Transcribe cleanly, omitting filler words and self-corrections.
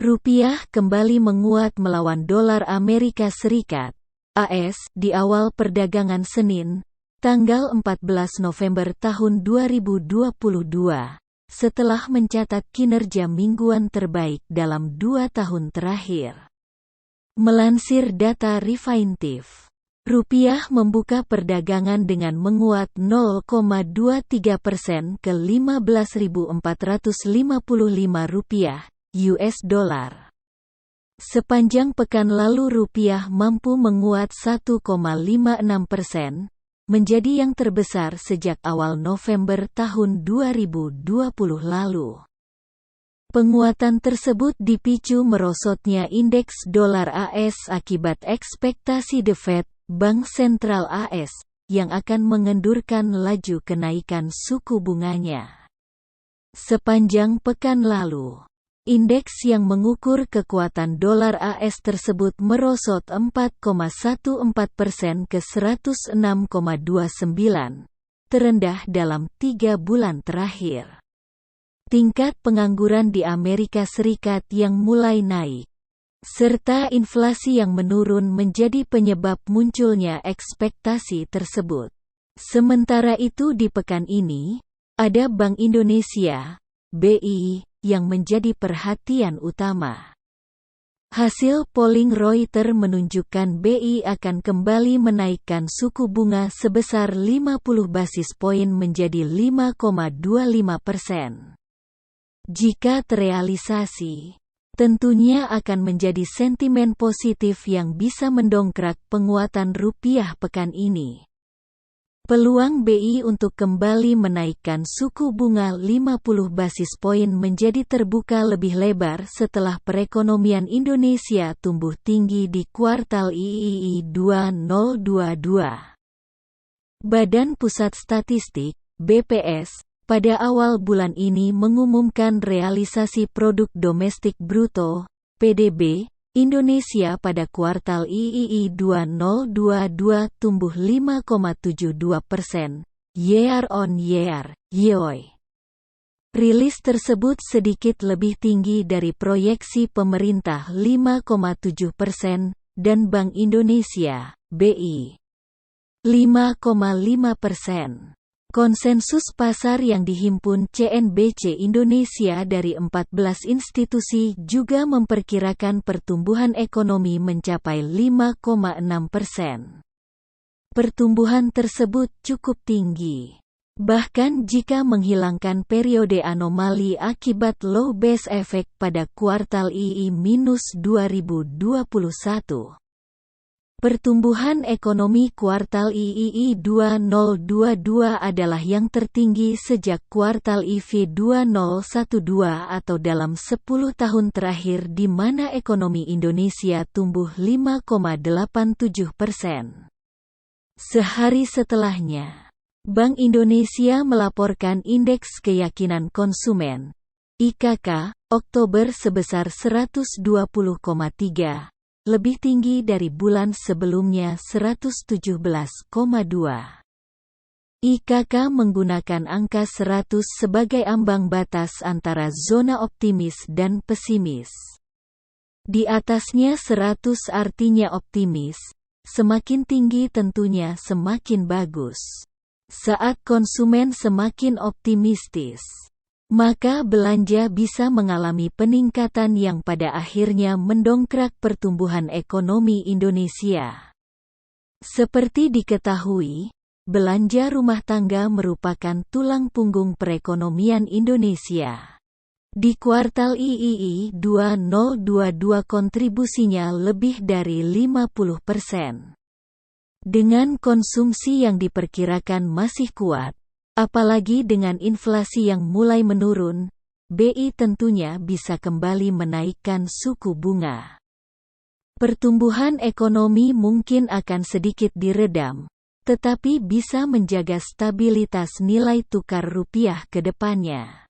Rupiah kembali menguat melawan dolar Amerika Serikat (AS) di awal perdagangan Senin, tanggal 14 November tahun 2022, setelah mencatat kinerja mingguan terbaik dalam 2 tahun terakhir. Melansir data Refinitiv, rupiah membuka perdagangan dengan menguat 0,23% ke Rp15.455 US dollar. Sepanjang pekan lalu rupiah mampu menguat 1,56%, menjadi yang terbesar sejak awal November tahun 2020 lalu. Penguatan tersebut dipicu merosotnya indeks dolar AS akibat ekspektasi The Fed, Bank Sentral AS, yang akan mengendurkan laju kenaikan suku bunganya. Sepanjang pekan lalu, indeks yang mengukur kekuatan dolar AS tersebut merosot 4,14% ke 106,29, terendah dalam 3 bulan terakhir. Tingkat pengangguran di Amerika Serikat yang mulai naik, serta inflasi yang menurun menjadi penyebab munculnya ekspektasi tersebut. Sementara itu di pekan ini, ada Bank Indonesia, BI, yang menjadi perhatian utama. Hasil polling Reuters menunjukkan BI akan kembali menaikkan suku bunga sebesar 50 basis poin menjadi 5,25%. Jika terrealisasi, tentunya akan menjadi sentimen positif yang bisa mendongkrak penguatan rupiah pekan ini. Peluang BI untuk kembali menaikkan suku bunga 50 basis poin menjadi terbuka lebih lebar setelah perekonomian Indonesia tumbuh tinggi di kuartal III 2022. Badan Pusat Statistik, BPS, pada awal bulan ini mengumumkan realisasi produk domestik bruto, PDB, Indonesia pada kuartal III 2022 tumbuh 5,72% year-on-year, YoY. Rilis tersebut sedikit lebih tinggi dari proyeksi pemerintah 5,7% dan Bank Indonesia, BI, 5,5%. Konsensus pasar yang dihimpun CNBC Indonesia dari 14 institusi juga memperkirakan pertumbuhan ekonomi mencapai 5,6%. Pertumbuhan tersebut cukup tinggi. Bahkan jika menghilangkan periode anomali akibat low base effect pada kuartal II-2021. Pertumbuhan ekonomi kuartal II 2022 adalah yang tertinggi sejak kuartal IV 2012 atau dalam 10 tahun terakhir di mana ekonomi Indonesia tumbuh 5,87%. Sehari setelahnya, Bank Indonesia melaporkan Indeks Keyakinan Konsumen, IKK, Oktober sebesar 120,3. Lebih tinggi dari bulan sebelumnya 117,2. IKK menggunakan angka 100 sebagai ambang batas antara zona optimis dan pesimis. Di atasnya 100 artinya optimis, semakin tinggi tentunya semakin bagus. Saat konsumen semakin optimistis, maka belanja bisa mengalami peningkatan yang pada akhirnya mendongkrak pertumbuhan ekonomi Indonesia. Seperti diketahui, belanja rumah tangga merupakan tulang punggung perekonomian Indonesia. Di kuartal II 2022 kontribusinya lebih dari 50%. Dengan konsumsi yang diperkirakan masih kuat, apalagi dengan inflasi yang mulai menurun, BI tentunya bisa kembali menaikkan suku bunga. Pertumbuhan ekonomi mungkin akan sedikit diredam, tetapi bisa menjaga stabilitas nilai tukar rupiah ke depannya.